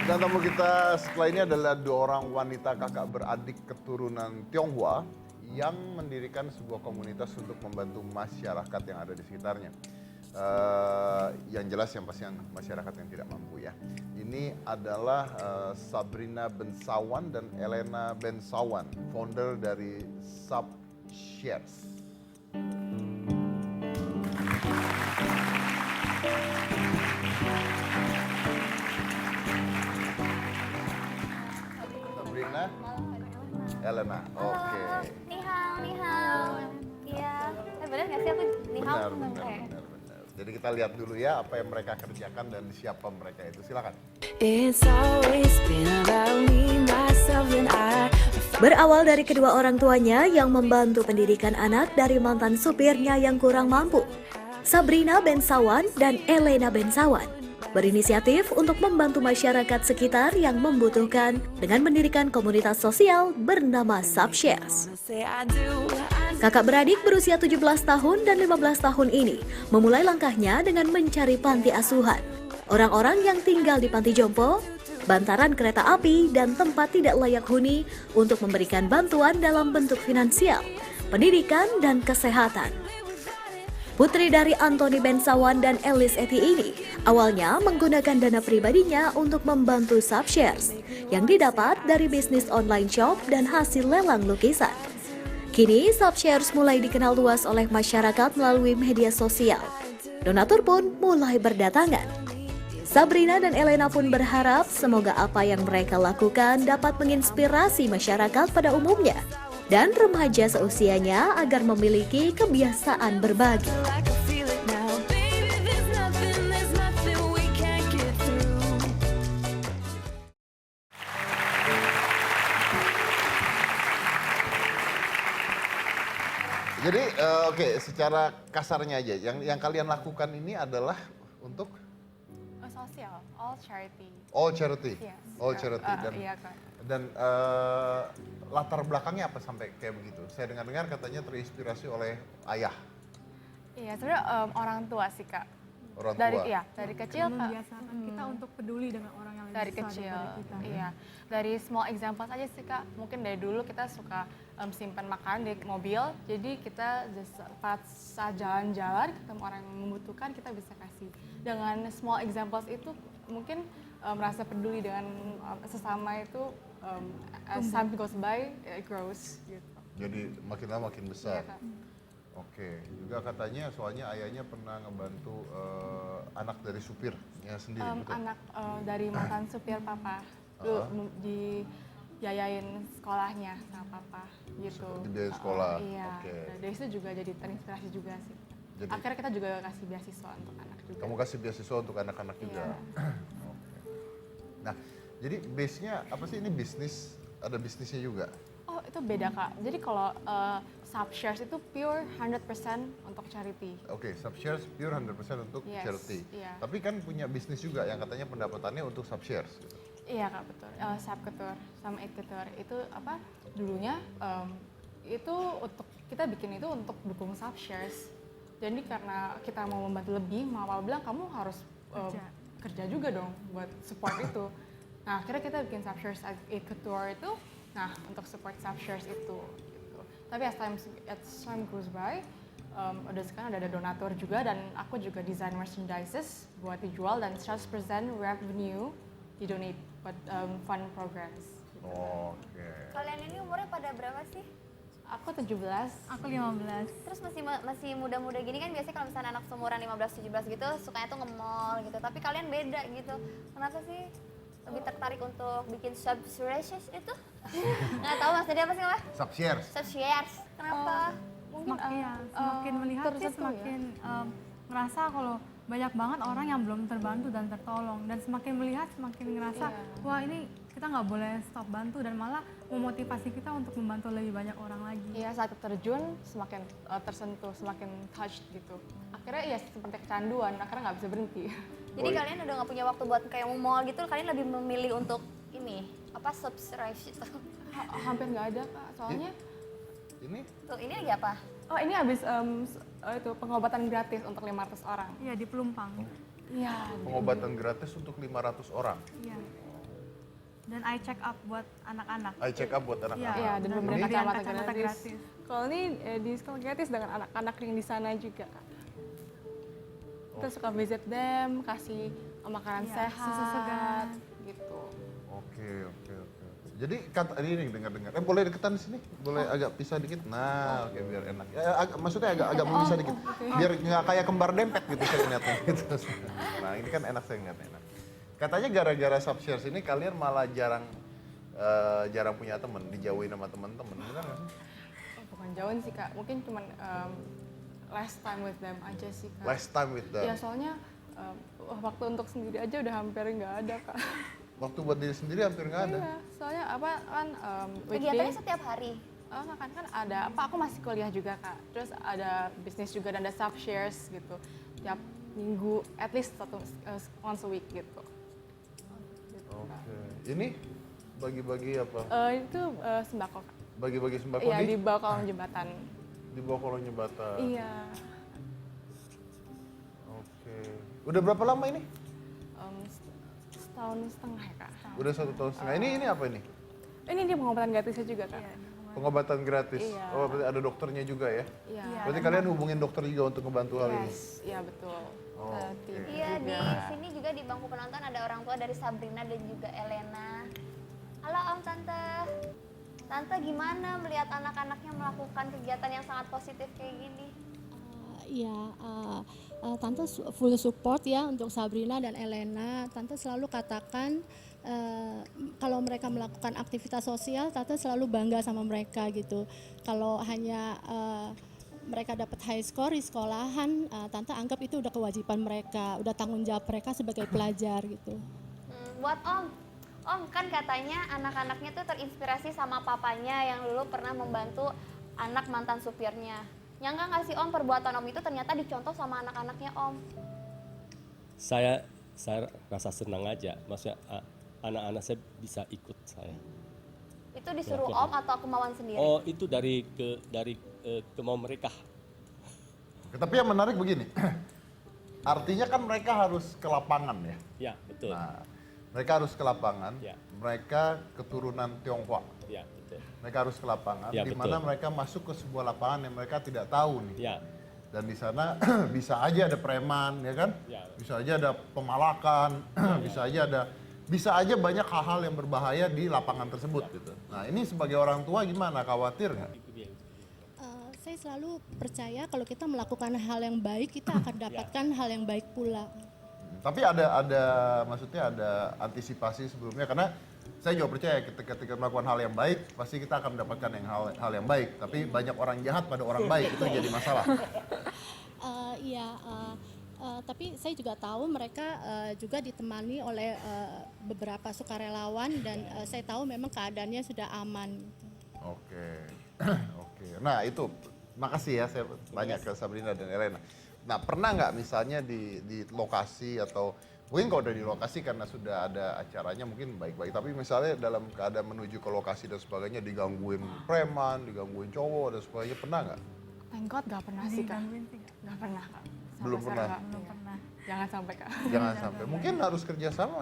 Dan tamu kita setelah ini adalah dua orang wanita kakak beradik keturunan Tionghoa yang mendirikan sebuah komunitas untuk membantu masyarakat yang ada di sekitarnya. Yang jelas yang pasti yang masyarakat yang tidak mampu ya. Ini adalah Sabrina Bensawan dan Elena Bensawan, founder dari Subshares. Sabrina, Elena, oke. Ni hao, ni hao. Iya, bener nggak sih aku ni hao? Benar. Jadi kita lihat dulu ya apa yang mereka kerjakan dan siapa mereka itu. Silakan. Berawal dari kedua orang tuanya yang membantu pendidikan anak dari mantan supirnya yang kurang mampu, Sabrina Bensawan dan Elena Bensawan berinisiatif untuk membantu masyarakat sekitar yang membutuhkan dengan mendirikan komunitas sosial bernama Subshares. Kakak beradik berusia 17 tahun dan 15 tahun ini memulai langkahnya dengan mencari panti asuhan, orang-orang yang tinggal di panti jompo, bantaran kereta api, dan tempat tidak layak huni untuk memberikan bantuan dalam bentuk finansial, pendidikan, dan kesehatan. Putri dari Anthony Bensawan dan Elis Eti ini awalnya menggunakan dana pribadinya untuk membantu Subshares yang didapat dari bisnis online shop dan hasil lelang lukisan. Kini Subshares mulai dikenal luas oleh masyarakat melalui media sosial. Donatur pun mulai berdatangan. Sabrina dan Elena pun berharap semoga apa yang mereka lakukan dapat menginspirasi masyarakat pada umumnya dan remaja seusianya agar memiliki kebiasaan berbagi. Jadi oke, secara kasarnya aja, yang kalian lakukan ini adalah untuk Sosial, all charity. all charity, Yes. all charity Iya kan. dan latar belakangnya apa sampai kayak begitu? Saya dengar-dengar katanya terinspirasi oleh ayah, Iya, sebenarnya orang tua sih kak. orang Dari tua. iya, dari kecil kak. Membiasakan kita untuk peduli dengan orang yang lebih Dari besar kecil, daripada kita. iya. Dari small example aja sih kak. Mungkin dari dulu kita suka simpan makanan di mobil. Jadi kita pas saat jalan-jalan ketemu orang yang membutuhkan kita bisa kasih. Dengan small examples itu mungkin merasa peduli dengan sesama itu as time goes by it grows gitu. Jadi makin lama makin besar. Iya, Kak. Oke, juga katanya soalnya ayahnya pernah ngebantu anak dari supirnya sendiri, betul? Anak dari mantan supir papa dulu dibiayain sekolahnya sama papa gitu. Dibiayain sekolah, Iya. oke. Dan dari situ juga jadi terinspirasi juga sih. Jadi- Akhirnya kita juga kasih beasiswa untuk anak juga. Kamu kasih beasiswa untuk anak-anak juga. Iya. Oke. Nah, jadi base-nya apa sih ini bisnis? Ada bisnisnya juga? Oh itu beda kak. Jadi kalau Subshares itu pure 100% untuk charity. Oke, Subshares pure 100% untuk Yes, charity. iya. Tapi kan punya bisnis juga yang katanya pendapatannya untuk Subshares. Gitu. Iya kak betul. Subketur sama Eketur itu apa dulunya itu untuk kita bikin itu untuk dukung Subshares. Jadi karena kita mau membantu lebih, mama bilang kamu harus kerja juga dong buat support itu. Nah akhirnya kita bikin Subshares Eketur itu, nah untuk support Subshares itu. Gitu. Tapi as time goes by, udah sekarang udah ada donatur juga dan aku juga desain merchandises buat dijual dan 100% revenue didonate buat fund programs. Gitu. Oke. Kalian ini umurnya pada berapa sih? Aku 17. Aku 15. Terus masih muda-muda gini kan biasanya kalau misalnya anak seumuran 15-17 gitu sukanya tuh nge-mall gitu. Tapi kalian beda gitu. Kenapa sih lebih tertarik untuk bikin Subshares itu? Nggak tahu maksudnya apa sih Mbak? Subshares. Subshares. Kenapa? Mungkin Semakin melihat sih tersentuh semakin ngerasa kalau banyak banget orang yang belum terbantu dan tertolong, dan semakin melihat semakin ngerasa wah ini kita nggak boleh stop bantu dan malah memotivasi kita untuk membantu lebih banyak orang lagi. Iya, saat terjun semakin tersentuh, semakin touched gitu. Akhirnya ya seperti kecanduan, akhirnya nggak bisa berhenti. Jadi kalian udah nggak punya waktu buat kayak mau mall gitu, kalian lebih memilih untuk ini apa Subshares itu? Hampir nggak ada kak, soalnya Ini Tuh ini lagi apa? oh ini habis itu pengobatan gratis untuk 500 orang. Iya, di Pelumpang. Iya. pengobatan gratis untuk 500 orang. Iya. Dan eye check up buat anak-anak. Eye check up buat anak-anak. Iya, dan dan pemberian pemberian kacamata kacamata gratis. gratis. Kalau ini di sekolah gratis dengan anak-anak yang di sana juga, Kak. Kita suka visit them, kasih makanan Iya, sehat, susu segar. gitu. Oke. Jadi kata ini dengar-dengar. Boleh deketan di sini? Boleh agak pisah dikit? Nah, oke biar enak. Maksudnya agak memisah dikit. Biar nggak kayak kembar dempet gitu saya ngeliatnya. Gitu. Nah, ini kan enak saya ngeliatnya. Enak. Katanya gara-gara Subshares ini kalian malah jarang punya temen, dijauhin sama temen-temen. Benar nggak sih? Bukan jauhin sih, Kak. Mungkin cuman last time with them aja sih, Kak. Last time with them. Ya, soalnya waktu untuk sendiri aja udah hampir nggak ada, Kak. Waktu buat diri sendiri hampir nggak ada. Iya, soalnya apa kan Kegiatannya setiap hari. kan ada apa, aku masih kuliah juga, Kak. Terus ada bisnis juga dan ada Subshares gitu. Tiap minggu, at least once a week gitu. Oke. Ini bagi-bagi apa? Itu sembako, Kak. Bagi-bagi sembako Iya, di bawah kolong jembatan. di bawah kolong jembatan. Iya. Oke. Udah berapa lama ini? Setahun setengah ya, Kak. Udah 1 tahun setengah. Ini apa ini? Ini dia pengobatan gratisnya juga, Kak. Pengobatan gratis. Iya. Oh, berarti ada dokternya juga ya? Iya. Berarti kalian hubungin dokter juga untuk ngebantu hal ini? Yes, iya betul. Oh, oke. Iya, di sini juga di bangku penonton ada orang tua dari Sabrina dan juga Elena. Halo Om, Tante. Tante gimana melihat anak-anaknya melakukan kegiatan yang sangat positif kayak gini? Tante full support ya untuk Sabrina dan Elena. Tante selalu katakan kalau mereka melakukan aktivitas sosial, Tante selalu bangga sama mereka gitu. Kalau hanya mereka dapat high score di sekolahan, Tante anggap itu udah kewajiban mereka, udah tanggung jawab mereka sebagai pelajar gitu. Buat Om kan katanya anak-anaknya tuh terinspirasi sama papanya yang dulu pernah membantu anak mantan supirnya. Nyangka nggak sih Om perbuatan Om itu ternyata dicontoh sama anak-anaknya Om? Saya rasa senang aja, maksudnya anak-anak saya bisa ikut saya. Itu disuruh Ya, Om atau kemauan sendiri? Oh, itu dari kemauan mereka. Oke, tapi yang menarik begini. Artinya kan mereka harus ke lapangan ya? Ya, betul. Nah, mereka harus ke lapangan, Ya. mereka keturunan Tionghoa. Ya, betul. Mereka harus ke lapangan, Ya, di mana betul. mereka masuk ke sebuah lapangan yang mereka tidak tahu nih. Ya, Dan di sana bisa aja ada preman, ya kan? Ya. Bisa aja ada pemalakan, bisa aja banyak hal-hal yang berbahaya di lapangan tersebut gitu. Nah, ini sebagai orang tua gimana? Khawatir nggak? itu dia. Saya selalu percaya kalau kita melakukan hal yang baik, kita akan dapatkan hal yang baik pula. Tapi maksudnya ada antisipasi sebelumnya karena saya juga percaya ketika melakukan hal yang baik pasti kita akan mendapatkan hal yang baik. Tapi banyak orang jahat pada orang baik itu yang jadi masalah. Tapi saya juga tahu mereka juga ditemani oleh beberapa sukarelawan dan saya tahu memang keadaannya sudah aman. Oke. Nah itu makasih ya saya banyak ke Sabrina dan Elena. Nah pernah nggak misalnya di lokasi atau mungkin kalau udah di lokasi karena sudah ada acaranya mungkin baik-baik. Tapi misalnya dalam keadaan menuju ke lokasi dan sebagainya digangguin preman, digangguin cowok dan sebagainya, pernah nggak? Thank God gak pernah sih, Kak. Digangguin sih, Kak. Gak pernah, Kak. Belum pernah? Belum pernah. Jangan sampai, Kak. Jangan sampai. Mungkin harus kerjasama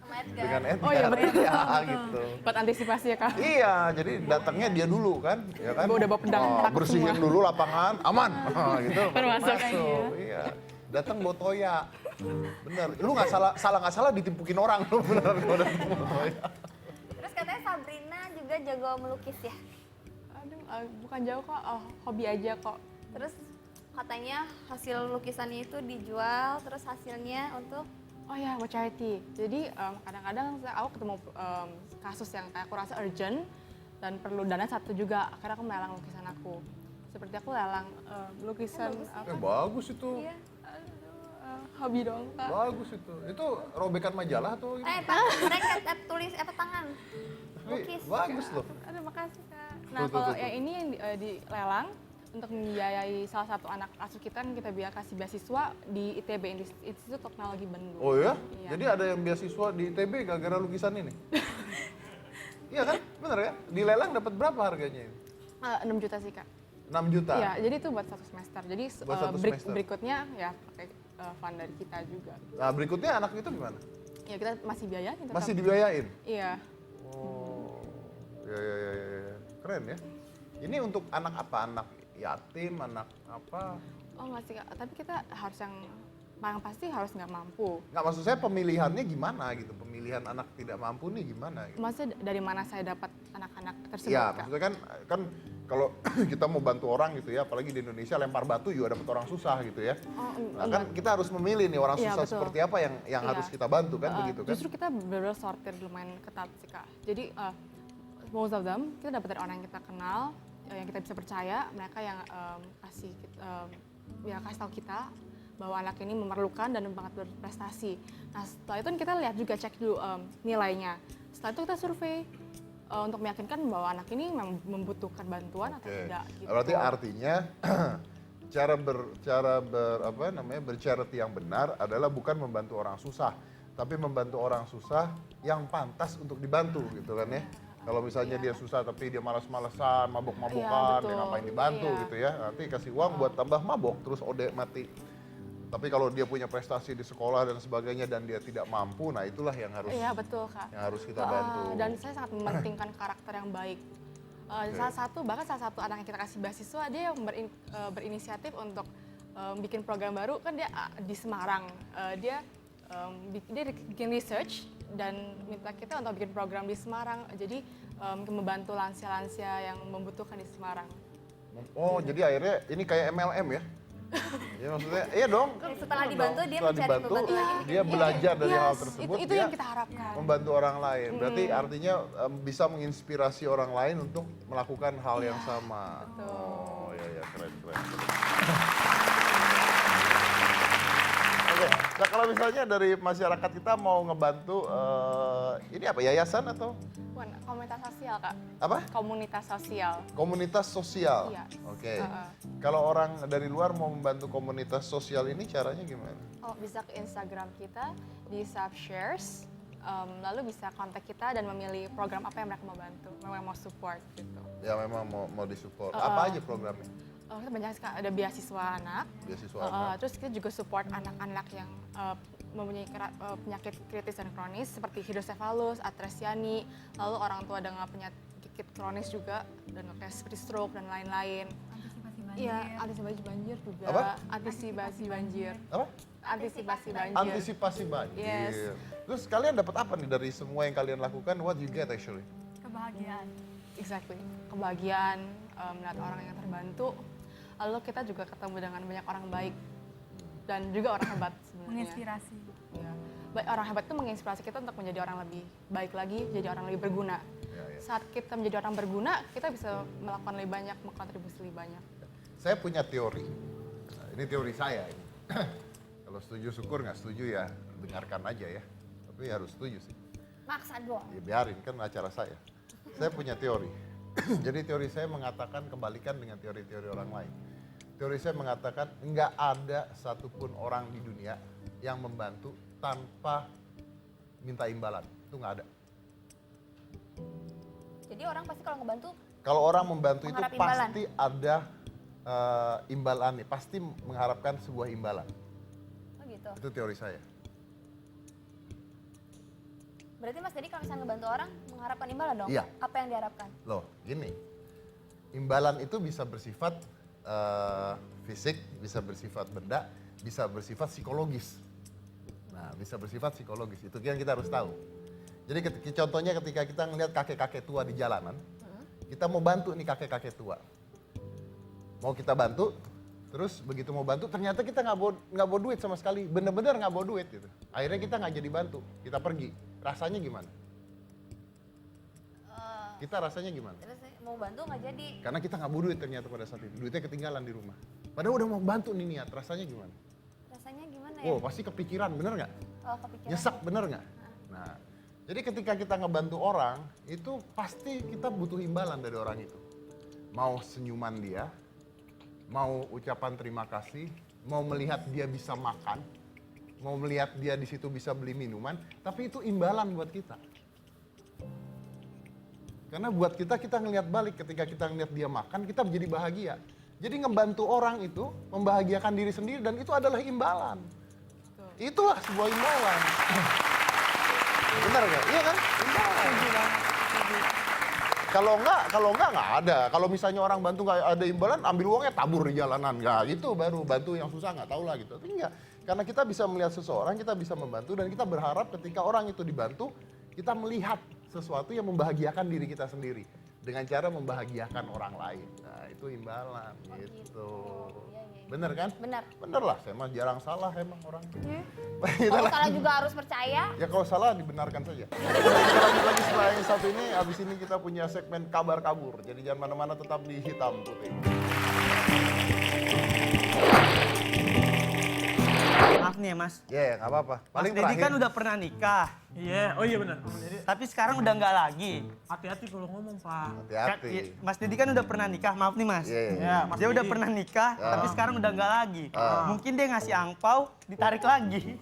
Sama Edgar. dengan Edgar. Oh iya, betul. Iya, gitu. Buat antisipasi ya, Kak. Iya, jadi datangnya dia dulu kan, ya kan? Gua udah bawa pedang, takut bersihin semua. dulu lapangan, aman, gitu. Baru masuk. Iya, datang bawa toya, bener. Lu nggak salah ditimpukin orang, lu bener kalau datang bawa toya. Terus katanya Sabrina juga jago melukis ya? Aduh, bukan jauh kok, hobi aja kok. Terus katanya hasil lukisannya itu dijual, terus hasilnya untuk Oh ya, buat charity. Jadi kadang-kadang aku ketemu kasus yang kayak aku rasa urgent dan perlu dana satu juga. Akhirnya aku melelang lukisan aku. Seperti aku lelang lukisan apa? Bagus itu, iya. Hobi dong, Kak. bagus itu. Itu robekan majalah tuh. Mereka tulis tangan. Lukis. Bagus loh. Aduh, makasih, Kak. Nah, Tuh. kalau yang ini yang dilelang untuk membiayai salah satu anak asuh kita yang kita kasih beasiswa di ITB, Institut Teknologi Bandung. Oh ya? Iya. Jadi ada yang beasiswa di ITB gara-gara lukisan ini? Iya kan? Bener ya? Dilelang dapat berapa harganya ini? 6 juta sih, Kak. 6 juta? Iya, jadi itu buat satu semester. Jadi Buat satu semester. berikutnya ya pakai fund dari kita juga. Nah berikutnya anak itu gimana? Ya kita masih biayain tetap. Masih dibiayain? Iya. Oh, ya. Keren ya. Ini untuk anak apa? Anak yatim, anak apa? Oh nggak sih Kak, tapi kita harus yang paling pasti harus nggak mampu. Nggak, maksud saya pemilihannya gimana gitu? Pemilihan anak tidak mampu nih gimana? Gitu. Maksudnya dari mana saya dapat anak-anak tersebut Iya, Kak? maksudnya kan kalau kita mau bantu orang gitu ya, apalagi di Indonesia lempar batu juga dapat orang susah gitu ya. Oh, Nah, kan kita harus memilih nih orang Iya, susah betul. seperti apa yang Iya. harus kita bantu kan begitu kan? Justru kita benar-benar sortir lumayan ketat sih Kak. Jadi most of them kita dapat dari orang yang kita kenal, yang kita bisa percaya, mereka yang kasih tahu kita bahwa anak ini memerlukan dan banget berprestasi. Nah setelah itu kita lihat juga, cek dulu nilainya. Setelah itu kita survei untuk meyakinkan bahwa anak ini memang membutuhkan bantuan atau Oke. tidak. Gitu. Berarti artinya bercharity yang benar adalah bukan membantu orang susah, tapi membantu orang susah yang pantas untuk dibantu gitu kan ya. Kalau misalnya dia susah tapi dia malas-malesan, mabok-mabokan, Iya, dia betul. ngapain dibantu Iya. gitu ya. Nanti kasih uang buat tambah mabok terus ode mati. Tapi kalau dia punya prestasi di sekolah dan sebagainya dan dia tidak mampu, nah itulah yang harus Iya betul Kak. kita bantu. Dan saya sangat mementingkan karakter yang baik. Salah satu anak yang kita kasih beasiswa, dia yang berinisiatif untuk bikin program baru, kan dia di Semarang. Dia bikin research dan minta kita untuk bikin program di Semarang. Jadi membantu lansia-lansia yang membutuhkan di Semarang. Oh, jadi akhirnya ini kayak MLM ya? Ya maksudnya, iya dong. Kan Setelah dibantu dia setelah mencari dibantu, pembantu lagi. dia belajar dari hal tersebut, Itu dia yang kita harapkan. membantu orang lain. Berarti artinya bisa menginspirasi orang lain untuk melakukan hal yang sama. betul. Oh, ya keren. Oke, nah kalau misalnya dari masyarakat kita mau ngebantu, ini apa, yayasan atau Bukan, komunitas sosial Kak. apa? Komunitas sosial. Komunitas sosial. Iya. Oke. Heeh. Kalau orang dari luar mau membantu komunitas sosial ini caranya gimana? Oh, bisa ke Instagram kita di Subshares, lalu bisa kontak kita dan memilih program apa yang mereka mau bantu, memang mau support gitu. Ya memang mau disupport. Apa aja programnya? Kita banyak sekali, ada beasiswa anak, Beasiswa anak. terus kita juga support anak-anak yang mempunyai penyakit kritis dan kronis seperti hidrosefalus, atresiani, lalu orang tua dengan penyakit kronis juga, dan kayak seperti stroke dan lain-lain. Antisipasi banjir. Iya, antisipasi banjir juga. Apa? Antisipasi banjir. Apa? Antisipasi banjir. Antisipasi banjir. Yes. Terus kalian dapat apa nih dari semua yang kalian lakukan? What you get actually? Kebahagiaan. Exactly. Kebahagiaan, melihat orang yang terbantu. Lalu kita juga ketemu dengan banyak orang baik dan juga orang hebat sebenarnya. Menginspirasi. Iya. Orang hebat itu menginspirasi kita untuk menjadi orang lebih baik lagi, jadi orang lebih berguna. Ya. Saat kita menjadi orang berguna, kita bisa melakukan lebih banyak, mengkontribusi lebih banyak. Saya punya teori. Nah, ini teori saya ini. Kalau setuju syukur, nggak setuju ya dengarkan aja ya. Tapi harus setuju sih. Maksa doang. Ya biarin, kan acara saya. Saya punya teori. Jadi teori saya mengatakan kebalikan dengan teori-teori orang lain. Teori saya mengatakan nggak ada satupun orang di dunia yang membantu tanpa minta imbalan. Itu nggak ada. Jadi orang pasti kalau ngebantu Kalau orang membantu itu Mengharap imbalan. pasti ada imbalan nih, pasti mengharapkan sebuah imbalan. oh gitu. Itu teori saya. Berarti Mas jadi kalau misalnya ngebantu orang mengharapkan imbalan dong? Iya. Apa yang diharapkan? Loh, gini. Imbalan itu bisa bersifat fisik, bisa bersifat benda, bisa bersifat psikologis. Nah, bisa bersifat psikologis. Itu yang kita harus tahu. Jadi contohnya ketika kita ngelihat kakek-kakek tua di jalanan, kita mau bantu nih kakek-kakek tua. Mau kita bantu, terus begitu mau bantu ternyata kita nggak bawa duit sama sekali, bener-bener nggak bawa duit gitu. Akhirnya kita nggak jadi bantu, kita pergi. Rasanya gimana? Kita rasanya gimana? Terus mau bantu nggak jadi. Karena kita nggak bawa duit ternyata pada saat itu, duitnya ketinggalan di rumah. Padahal udah mau bantu nih niat, rasanya gimana? Rasanya gimana ya? Oh pasti kepikiran, bener nggak? Oh kepikiran. Nyesek, bener nggak? Nah, jadi ketika kita ngebantu orang, itu pasti kita butuh imbalan dari orang itu. Mau senyuman dia, mau ucapan terima kasih, mau melihat dia bisa makan, mau melihat dia di situ bisa beli minuman, tapi itu imbalan buat kita. Karena buat kita ngelihat balik ketika kita ngelihat dia makan, kita menjadi bahagia. Jadi ngebantu orang itu membahagiakan diri sendiri dan itu adalah imbalan. Itulah sebuah imbalan. Benar nggak? Iya kan? Imbalan. Kalau enggak ada. Kalau misalnya orang bantu nggak ada imbalan, ambil uangnya tabur di jalanan. Nggak, gitu baru bantu yang susah nggak tahu lah gitu. Tapi enggak. Karena kita bisa melihat seseorang, kita bisa membantu, dan kita berharap ketika orang itu dibantu, kita melihat sesuatu yang membahagiakan diri kita sendiri. Dengan cara membahagiakan orang lain. Nah, itu imbalan gitu. Bener kan? Benar. Bener lah, saya mah jarang salah emang orang. Kalau salah juga harus percaya. Ya kalau salah dibenarkan saja. Kita lanjut lagi setelah yang satu ini, abis ini kita punya segmen kabar kabur. Jadi jangan mana-mana, tetap di Hitam Putih. Maaf nih ya Mas. Ya, nggak apa-apa. Mas Paling Dedi terakhir. kan udah pernah nikah. Iya, oh iya benar. Jadi Tapi sekarang udah nggak lagi. hati-hati kalau ngomong, Pak. Hati-hati. Mas Dedi kan udah pernah nikah, maaf nih Mas. Iya. Ya, Mas Dia udah Dedi. pernah nikah, tapi sekarang udah nggak lagi. Mungkin dia ngasih angpau, ditarik lagi.